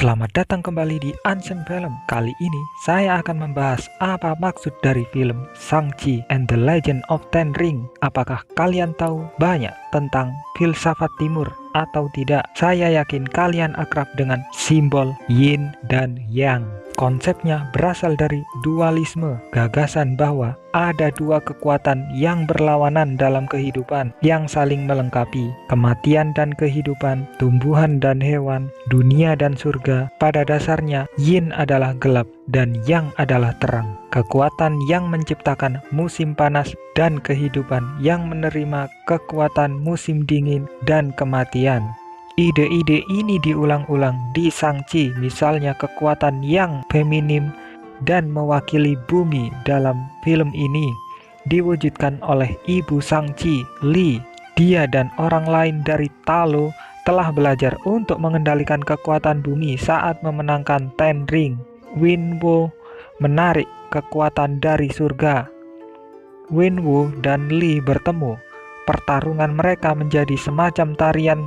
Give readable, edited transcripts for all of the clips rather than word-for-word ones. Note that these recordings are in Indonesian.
Selamat datang kembali di Ansem Film. Kali ini saya akan membahas apa maksud dari film Shang-Chi and the Legend of Ten Ring. Apakah kalian tahu banyak tentang filsafat timur atau tidak? Saya yakin kalian akrab dengan simbol yin dan yang. Konsepnya berasal dari dualisme, gagasan bahwa ada dua kekuatan yang berlawanan dalam kehidupan yang saling melengkapi, kematian dan kehidupan, tumbuhan dan hewan, dunia dan surga. Pada dasarnya, yin adalah gelap dan yang adalah terang. Kekuatan yang menciptakan musim panas dan kehidupan yang menerima kekuatan musim dingin dan kematian. Ide-ide ini diulang-ulang di Shang-Chi, misalnya kekuatan yang feminim dan mewakili bumi dalam film ini diwujudkan oleh ibu Shang-Chi, Li. Dia dan orang lain dari Ta Lo telah belajar untuk mengendalikan kekuatan bumi saat memenangkan Ten Ring. Wenwu menarik kekuatan dari surga. Wenwu dan Li bertemu. Pertarungan mereka menjadi semacam tarian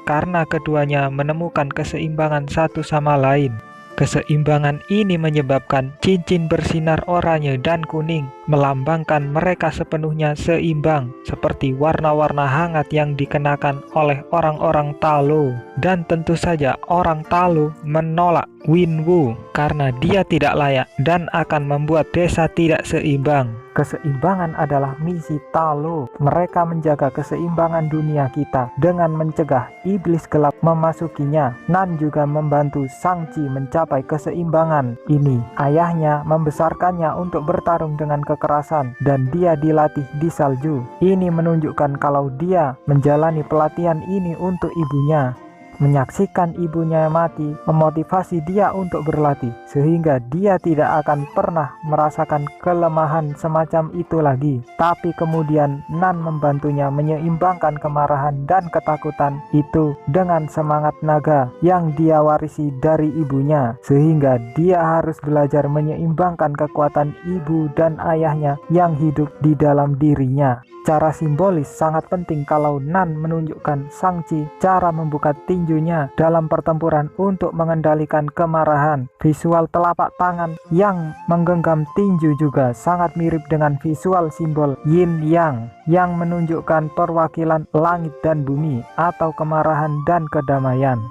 karena keduanya menemukan keseimbangan satu sama lain. Keseimbangan ini menyebabkan cincin bersinar oranye dan kuning, melambangkan mereka sepenuhnya seimbang, seperti warna-warna hangat yang dikenakan oleh orang-orang Ta Lo. Dan tentu saja orang Ta Lo menolak Wenwu karena dia tidak layak dan akan membuat desa tidak seimbang. Keseimbangan adalah misi Ta Lo. Mereka menjaga keseimbangan dunia kita dengan mencegah iblis gelap memasukinya. Nan juga membantu Shang-Chi mencapai keseimbangan ini. Ayahnya membesarkannya untuk bertarung dengan kekerasan dan dia dilatih di salju. Ini menunjukkan kalau dia menjalani pelatihan ini untuk ibunya. Menyaksikan ibunya mati memotivasi dia untuk berlatih, sehingga dia tidak akan pernah merasakan kelemahan semacam itu lagi. Tapi kemudian Nan membantunya menyeimbangkan kemarahan dan ketakutan itu dengan semangat naga yang dia warisi dari ibunya, sehingga dia harus belajar menyeimbangkan kekuatan ibu dan ayahnya yang hidup di dalam dirinya. Cara simbolis sangat penting kalau Nan menunjukkan Shang-Chi cara membuka tinjunya dalam pertempuran untuk mengendalikan kemarahan. Visual telapak tangan yang menggenggam tinju juga sangat mirip dengan visual simbol yin yang menunjukkan perwakilan langit dan bumi atau kemarahan dan kedamaian.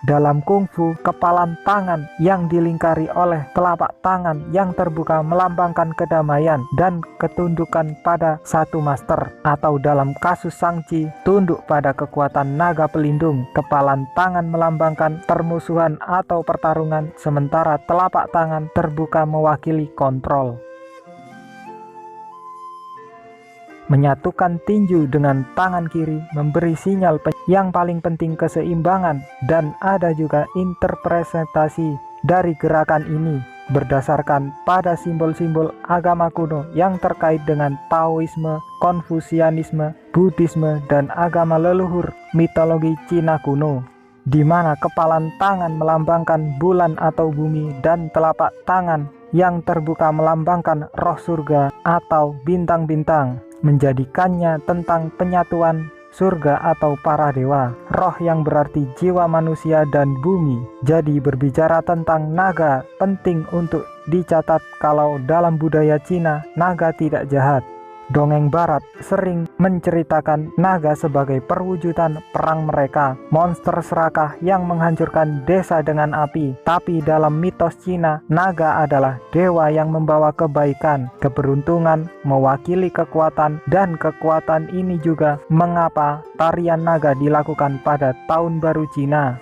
Dalam kungfu, kepalan tangan yang dilingkari oleh telapak tangan yang terbuka melambangkan kedamaian dan ketundukan pada satu master, atau dalam kasus Shang-Chi, tunduk pada kekuatan naga pelindung. Kepalan tangan melambangkan permusuhan atau pertarungan, sementara telapak tangan terbuka mewakili kontrol. Menyatukan tinju dengan tangan kiri memberi sinyal yang paling penting keseimbangan, dan ada juga interpretasi dari gerakan ini berdasarkan pada simbol-simbol agama kuno yang terkait dengan Taoisme, Konfusianisme, Buddhisme, dan agama leluhur mitologi Cina kuno, di mana kepalan tangan melambangkan bulan atau bumi dan telapak tangan yang terbuka melambangkan roh surga atau bintang-bintang, menjadikannya tentang penyatuan surga atau para dewa. Roh yang berarti jiwa manusia dan bumi. Jadi berbicara tentang naga penting untuk dicatat kalau dalam budaya Cina naga tidak jahat. Dongeng barat sering menceritakan naga sebagai perwujudan perang mereka, monster serakah yang menghancurkan desa dengan api. Tapi dalam mitos Cina, naga adalah dewa yang membawa kebaikan, keberuntungan, mewakili kekuatan, dan kekuatan ini juga mengapa tarian naga dilakukan pada Tahun Baru Cina.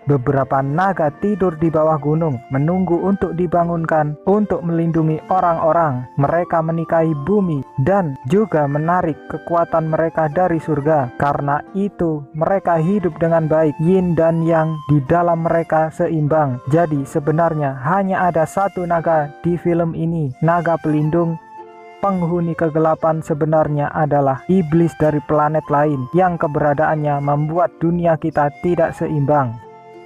Beberapa naga tidur di bawah gunung, menunggu untuk dibangunkan untuk melindungi orang-orang. Mereka menikahi bumi dan juga menarik kekuatan mereka dari surga. Karena itu, mereka hidup dengan baik. Yin dan yang di dalam mereka seimbang. Jadi sebenarnya hanya ada satu naga di film ini, naga pelindung. Penghuni kegelapan sebenarnya adalah iblis dari planet lain yang keberadaannya membuat dunia kita tidak seimbang.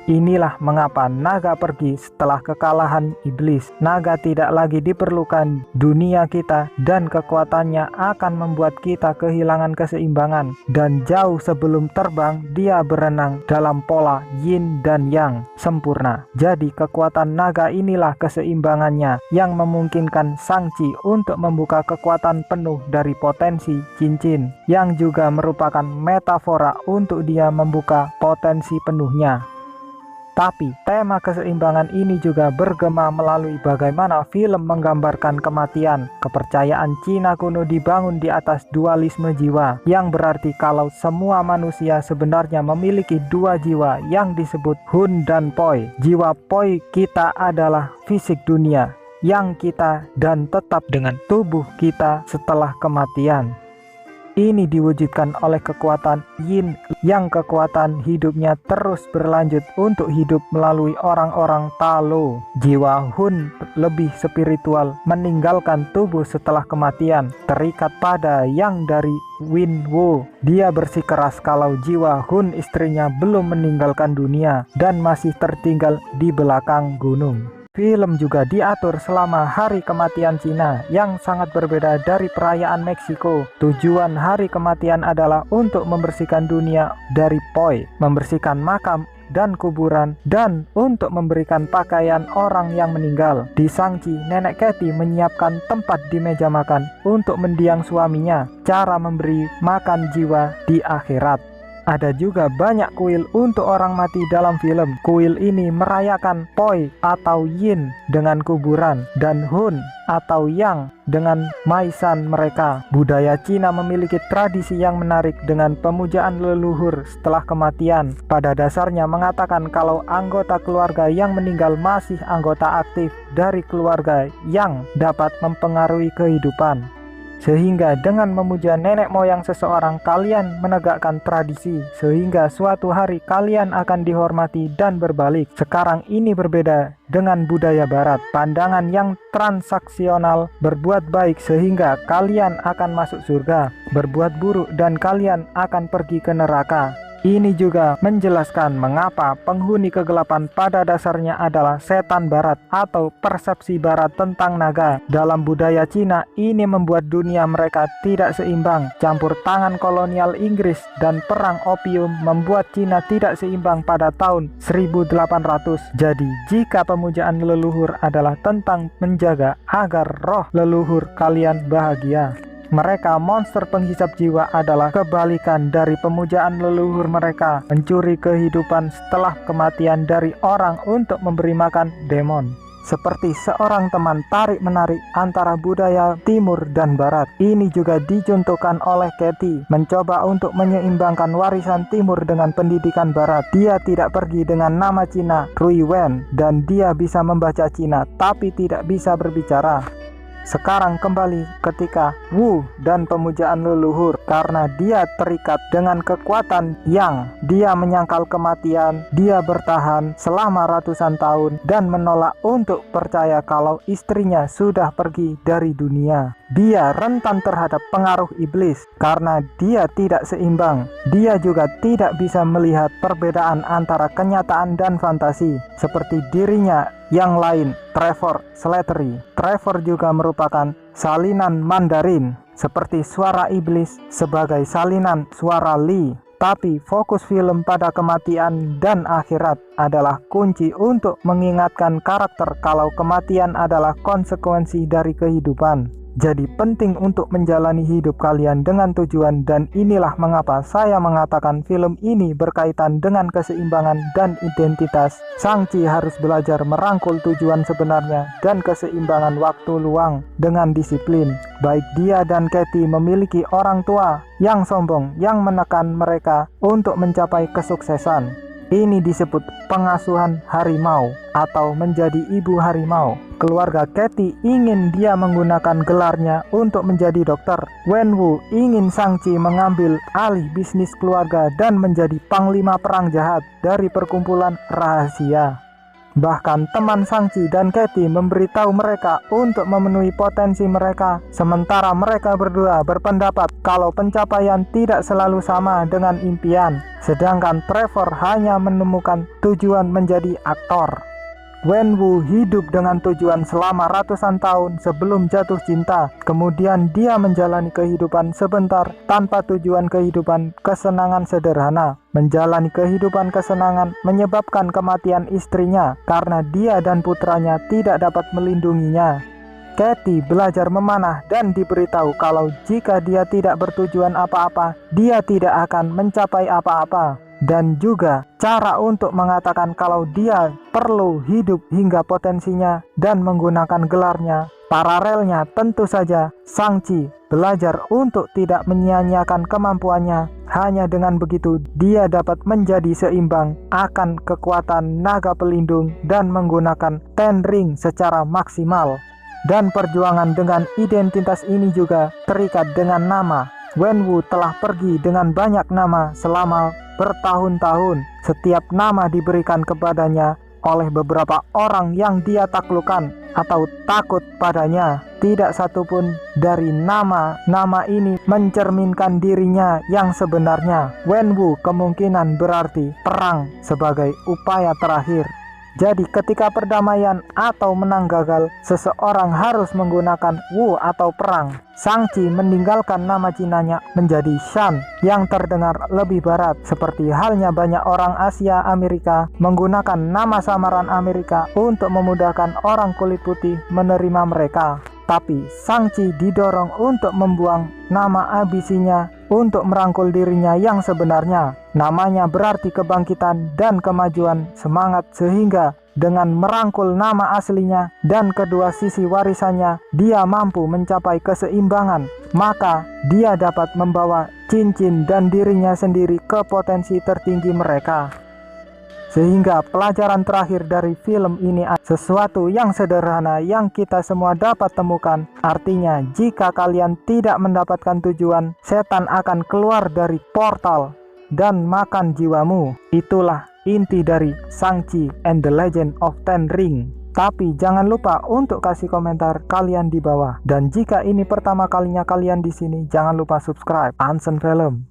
Inilah mengapa naga pergi setelah kekalahan iblis. Naga tidak lagi diperlukan dunia kita dan kekuatannya akan membuat kita kehilangan keseimbangan. Dan jauh sebelum terbang, dia berenang dalam pola yin dan yang sempurna. Jadi kekuatan naga inilah keseimbangannya yang memungkinkan Shang-Chi untuk membuka kekuatan penuh dari potensi cincin, yang juga merupakan metafora untuk dia membuka potensi penuhnya. Tapi tema keseimbangan ini juga bergema melalui bagaimana film menggambarkan kematian. Kepercayaan Cina kuno dibangun di atas dualisme jiwa, yang berarti kalau semua manusia sebenarnya memiliki dua jiwa yang disebut Hun dan Poi. Jiwa Poi kita adalah fisik dunia, yang kita dan tetap dengan tubuh kita setelah kematian. Ini diwujudkan oleh kekuatan Yin, yang kekuatan hidupnya terus berlanjut untuk hidup melalui orang-orang Talo. Jiwa Hun lebih spiritual, meninggalkan tubuh setelah kematian, terikat pada yang dari Win Wo. Dia bersikeras kalau jiwa Hun istrinya belum meninggalkan dunia dan masih tertinggal di belakang gunung. Film juga diatur selama hari kematian Cina, yang sangat berbeda dari perayaan Meksiko. Tujuan hari kematian adalah untuk membersihkan dunia dari Poi, membersihkan makam dan kuburan, dan untuk memberikan pakaian orang yang meninggal. Di Shang-Chi, nenek Katie menyiapkan tempat di meja makan untuk mendiang suaminya, cara memberi makan jiwa di akhirat. Ada juga banyak kuil untuk orang mati dalam film. Kuil ini merayakan Poi atau Yin dengan kuburan, dan Hun atau Yang dengan maisan mereka. Budaya Cina memiliki tradisi yang menarik dengan pemujaan leluhur setelah kematian. Pada dasarnya mengatakan kalau anggota keluarga yang meninggal masih anggota aktif dari keluarga yang dapat mempengaruhi kehidupan. Sehingga dengan memuja nenek moyang seseorang, kalian menegakkan tradisi, sehingga suatu hari kalian akan dihormati dan berbalik. Sekarang ini berbeda dengan budaya barat, pandangan yang transaksional, berbuat baik sehingga kalian akan masuk surga, berbuat buruk dan kalian akan pergi ke neraka. Ini juga menjelaskan mengapa penghuni kegelapan pada dasarnya adalah setan barat atau persepsi barat tentang naga. Dalam budaya Cina, ini membuat dunia mereka tidak seimbang. Campur tangan kolonial Inggris dan perang opium membuat Cina tidak seimbang pada tahun 1800. Jadi, jika pemujaan leluhur adalah tentang menjaga agar roh leluhur kalian bahagia, mereka monster penghisap jiwa adalah kebalikan dari pemujaan leluhur mereka, mencuri kehidupan setelah kematian dari orang untuk memberi makan demon. Seperti seorang teman tarik-menarik antara budaya timur dan barat. Ini juga dicontohkan oleh Katie, mencoba untuk menyeimbangkan warisan timur dengan pendidikan barat. Dia tidak pergi dengan nama Cina, Rui Wen, dan dia bisa membaca Cina tapi tidak bisa berbicara. Sekarang kembali ketika Wu dan pemujaan leluhur, karena dia terikat dengan kekuatan yang dia menyangkal kematian, dia bertahan selama ratusan tahun dan menolak untuk percaya kalau istrinya sudah pergi dari dunia. Dia rentan terhadap pengaruh iblis karena dia tidak seimbang. Dia juga tidak bisa melihat perbedaan antara kenyataan dan fantasi seperti dirinya yang lain, Trevor Slattery. Trevor juga merupakan salinan Mandarin, seperti suara iblis sebagai salinan suara Li. Tapi fokus film pada kematian dan akhirat adalah kunci untuk mengingatkan karakter kalau kematian adalah konsekuensi dari kehidupan. Jadi penting untuk menjalani hidup kalian dengan tujuan, dan inilah mengapa saya mengatakan film ini berkaitan dengan keseimbangan dan identitas. Shang-Chi harus belajar merangkul tujuan sebenarnya dan keseimbangan waktu luang dengan disiplin. Baik dia dan Katie memiliki orang tua yang sombong yang menekan mereka untuk mencapai kesuksesan. Ini disebut pengasuhan harimau atau menjadi ibu harimau. Keluarga Katie ingin dia menggunakan gelarnya untuk menjadi dokter. Wenwu ingin Shang-Chi mengambil alih bisnis keluarga dan menjadi panglima perang jahat dari perkumpulan rahasia. Bahkan teman Shang-Chi dan Katie memberitahu mereka untuk memenuhi potensi mereka, sementara mereka berdua berpendapat kalau pencapaian tidak selalu sama dengan impian, sedangkan Trevor hanya menemukan tujuan menjadi aktor. Wenwu hidup dengan tujuan selama ratusan tahun sebelum jatuh cinta. Kemudian dia menjalani kehidupan sebentar tanpa tujuan kehidupan, kesenangan sederhana. Menjalani kehidupan kesenangan menyebabkan kematian istrinya karena dia dan putranya tidak dapat melindunginya. Katie belajar memanah dan diberitahu kalau jika dia tidak bertujuan apa-apa, dia tidak akan mencapai apa-apa. Dan juga cara untuk mengatakan kalau dia perlu hidup hingga potensinya dan menggunakan gelarnya. Paralelnya tentu saja Shang-Chi belajar untuk tidak menyia-nyiakan kemampuannya. Hanya dengan begitu dia dapat menjadi seimbang akan kekuatan naga pelindung dan menggunakan Ten Ring secara maksimal. Dan perjuangan dengan identitas ini juga terikat dengan nama. Wenwu telah pergi dengan banyak nama selama bertahun-tahun. Setiap nama diberikan kepadanya oleh beberapa orang yang dia taklukkan atau takut padanya. Tidak satupun dari nama-nama ini mencerminkan dirinya yang sebenarnya. Wenwu kemungkinan berarti perang sebagai upaya terakhir. Jadi ketika perdamaian atau menang gagal, seseorang harus menggunakan Wu atau perang. Shang-Chi meninggalkan nama Cinanya menjadi Shan yang terdengar lebih barat, seperti halnya banyak orang Asia Amerika menggunakan nama samaran Amerika untuk memudahkan orang kulit putih menerima mereka. Tapi Shang-Chi didorong untuk membuang nama abisinya untuk merangkul dirinya yang sebenarnya. Namanya berarti kebangkitan dan kemajuan semangat, sehingga dengan merangkul nama aslinya dan kedua sisi warisannya, dia mampu mencapai keseimbangan. Maka dia dapat membawa cincin dan dirinya sendiri ke potensi tertinggi mereka. Sehingga pelajaran terakhir dari film ini sesuatu yang sederhana yang kita semua dapat temukan. Artinya jika kalian tidak mendapatkan tujuan, setan akan keluar dari portal dan makan jiwamu. Itulah inti dari Shang-Chi and the Legend of Ten Ring. Tapi jangan lupa untuk kasih komentar kalian di bawah. Dan jika ini pertama kalinya kalian di sini, jangan lupa subscribe Ansen Film.